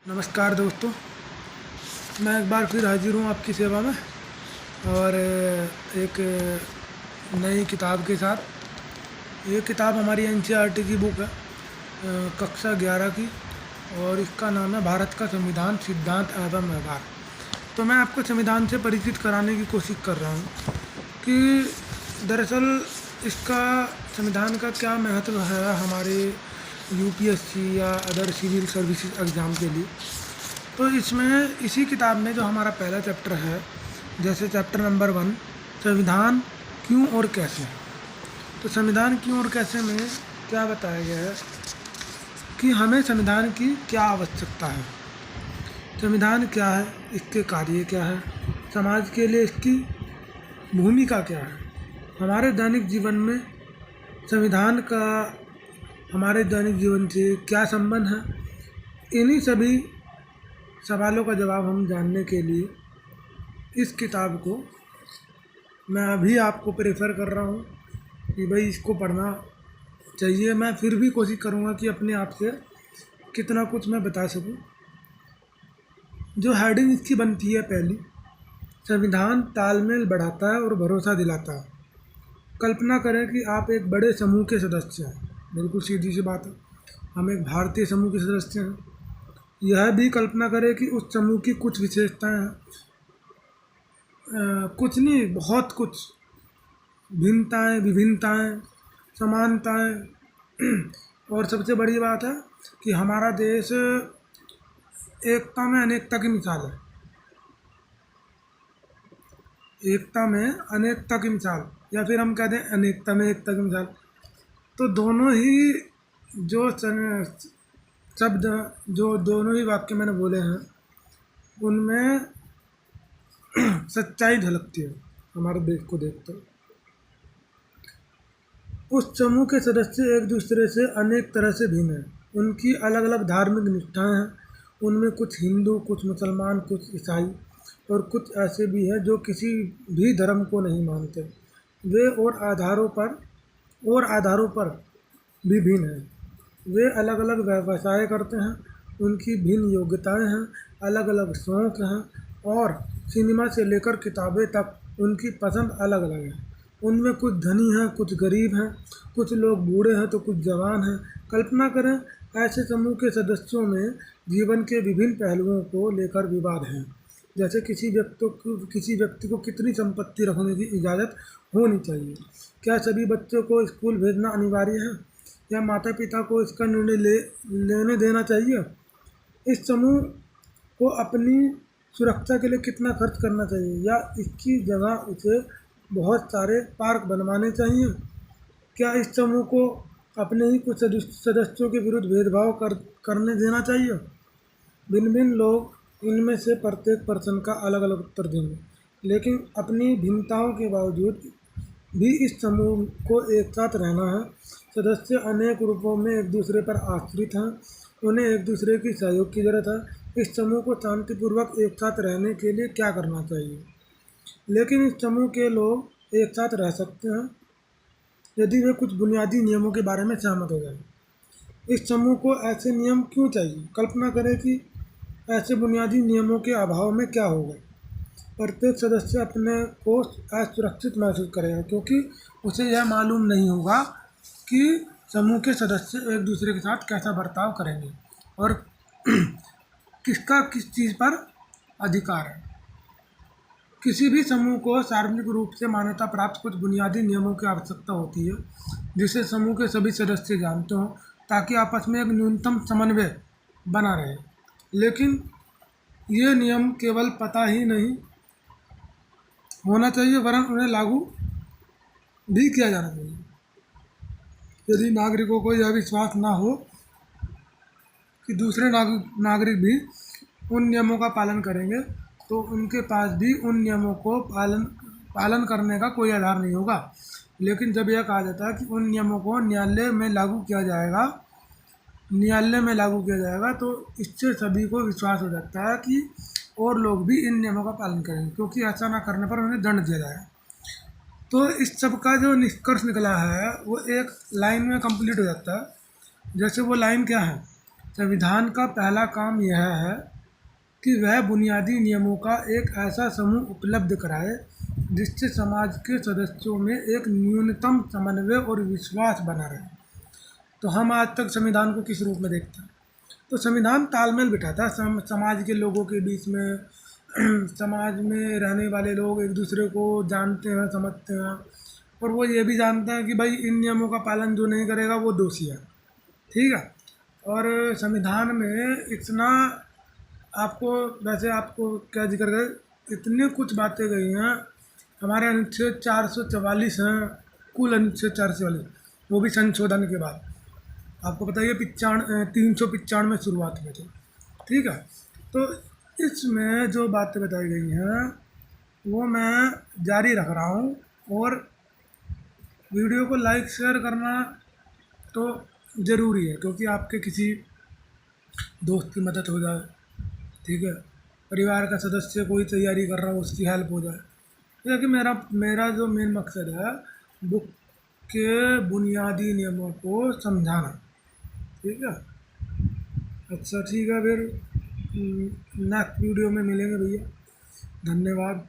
नमस्कार दोस्तों, मैं एक बार फिर हाजिर हूँ आपकी सेवा में और एक नई किताब के साथ। ये किताब हमारी एनसीईआरटी की बुक है, कक्षा 11 की, और इसका नाम है भारत का संविधान, सिद्धांत एवं व्यवहार। तो मैं आपको संविधान से परिचित कराने की कोशिश कर रहा हूँ कि दरअसल इसका संविधान का क्या महत्व है हमारे यूपीएससी या अदर सिविल सर्विसेज एग्ज़ाम के लिए। तो इसमें इसी किताब में जो हमारा पहला चैप्टर है, जैसे चैप्टर नंबर 1 संविधान क्यों और कैसे। तो संविधान क्यों और कैसे में क्या बताया गया है कि हमें संविधान की क्या आवश्यकता है, संविधान क्या है, इसके कार्य क्या है, समाज के लिए इसकी भूमिका क्या है, हमारे दैनिक जीवन में संविधान का हमारे दैनिक जीवन से क्या संबंध है। इन्हीं सभी सवालों का जवाब हम जानने के लिए इस किताब को मैं अभी आपको प्रेफर कर रहा हूँ कि भाई इसको पढ़ना चाहिए। मैं फिर भी कोशिश करूँगा कि अपने आप से कितना कुछ मैं बता सकूँ। जो हेडिंग इसकी बनती है पहली, संविधान तालमेल बढ़ाता है और भरोसा दिलाता है। कल्पना करें कि आप एक बड़े समूह के सदस्य हैं, बिल्कुल सीधी सी बात है, हम एक भारतीय समूह के सदस्य हैं। यह भी कल्पना करें कि उस समूह की कुछ विशेषताएं हैं, कुछ नहीं बहुत कुछ, भिन्नताएं, विभिन्नताएं, समानताएं और सबसे बड़ी बात है कि हमारा देश एकता में अनेकता की मिसाल है। एकता में अनेकता की मिसाल, या फिर हम कहते हैं अनेकता में एकता की मिसाल। तो दोनों ही जो शब्द, जो दोनों ही वाक्य मैंने बोले हैं, उनमें सच्चाई झलकती है हमारे देश को देखते। उस समूह के सदस्य एक दूसरे से अनेक तरह से भिन्न हैं, उनकी अलग अलग धार्मिक निष्ठाएं हैं। उनमें कुछ हिंदू, कुछ मुसलमान, कुछ ईसाई और कुछ ऐसे भी हैं जो किसी भी धर्म को नहीं मानते। वे और आधारों पर भी भिन्न हैं। वे अलग अलग व्यवसाय करते हैं, उनकी भिन्न योग्यताएं हैं, अलग अलग शौक़ हैं, और सिनेमा से लेकर किताबें तक उनकी पसंद अलग अलग है। उनमें कुछ धनी हैं, कुछ गरीब हैं, कुछ लोग बूढ़े हैं तो कुछ जवान हैं। कल्पना करें, ऐसे समूह के सदस्यों में जीवन के विभिन्न पहलुओं को लेकर विवाद हैं, जैसे किसी व्यक्ति को कितनी संपत्ति रखने की इजाज़त होनी चाहिए, क्या सभी बच्चों को स्कूल भेजना अनिवार्य है, या माता पिता को इसका निर्णय लेने देना चाहिए। इस समूह को अपनी सुरक्षा के लिए कितना खर्च करना चाहिए, या इसकी जगह उसे बहुत सारे पार्क बनवाने चाहिए। क्या इस समूह को अपने ही कुछ सदस्यों के विरुद्ध भेदभाव करने देना चाहिए। भिन्न भिन्न लोग इनमें से प्रत्येक पर्सन का अलग अलग उत्तर देंगे, लेकिन अपनी भिन्नताओं के बावजूद भी इस समूह को एक साथ रहना है। सदस्य अनेक रूपों में एक दूसरे पर आश्रित हैं, उन्हें एक दूसरे की सहयोग की ज़रूरत है। इस समूह को शांतिपूर्वक एक साथ रहने के लिए क्या करना चाहिए। लेकिन इस समूह के लोग एक साथ रह सकते हैं यदि वे कुछ बुनियादी नियमों के बारे में सहमत हो जाएं। इस समूह को ऐसे नियम क्यों चाहिए। कल्पना करें कि ऐसे बुनियादी नियमों के अभाव में क्या होगा। प्रत्येक सदस्य अपने को असुरक्षित महसूस करेगा, क्योंकि उसे यह मालूम नहीं होगा कि समूह के सदस्य एक दूसरे के साथ कैसा बर्ताव करेंगे और किसका किस चीज़ पर अधिकार है। किसी भी समूह को सार्वजनिक रूप से मान्यता प्राप्त कुछ बुनियादी नियमों की आवश्यकता होती है, जिसे समूह के सभी सदस्य जानते हों, ताकि आपस में एक न्यूनतम समन्वय बना रहे। लेकिन ये नियम केवल पता ही नहीं होना चाहिए, वरन उन्हें लागू भी किया जाना चाहिए। यदि नागरिकों को यह विश्वास ना हो कि दूसरे नागरिक भी उन नियमों का पालन करेंगे, तो उनके पास भी उन नियमों को पालन करने का कोई आधार नहीं होगा। लेकिन जब यह कहा जाता है कि उन नियमों को न्यायालय में लागू किया जाएगा, तो इससे सभी को विश्वास हो जाता है कि और लोग भी इन नियमों का पालन करेंगे, क्योंकि ऐसा ना करने पर उन्हें दंड दिया जाएगा। तो इस सब का जो निष्कर्ष निकला है वो एक लाइन में कंप्लीट हो जाता है। जैसे वो लाइन क्या है संविधान का पहला काम यह है कि वह बुनियादी नियमों का एक ऐसा समूह उपलब्ध कराए जिससे समाज के सदस्यों में एक न्यूनतम समन्वय और विश्वास बना रहे। तो हम आज तक संविधान को किस रूप में देखते हैं? तो संविधान तालमेल बिठाता है समाज के लोगों के बीच में। समाज में रहने वाले लोग एक दूसरे को जानते हैं, समझते हैं, और वो ये भी जानते हैं कि भाई इन नियमों का पालन जो नहीं करेगा वो दोषी है। ठीक है। और संविधान में इतना आपको, वैसे आपको क्या जिक्र करें, इतनी कुछ बातें गई हैं। हमारे अनुच्छेद 444 हैं, कुल अनुच्छेद 444, वो भी संशोधन के बाद। आपको पता है 395 शुरुआत में थे। ठीक है। तो इसमें जो बातें बताई गई हैं वो मैं जारी रख रहा हूँ, और वीडियो को लाइक शेयर करना तो ज़रूरी है, क्योंकि आपके किसी दोस्त की मदद हो जाए, ठीक है, परिवार का सदस्य कोई तैयारी कर रहा हो उसकी हेल्प हो जाए। तो कि मेरा मेरा जो मेन मकसद है बुक के बुनियादी नियमों को समझाना। ठीक है। अच्छा ठीक है, फिर नेक्स्ट वीडियो में मिलेंगे भैया। धन्यवाद।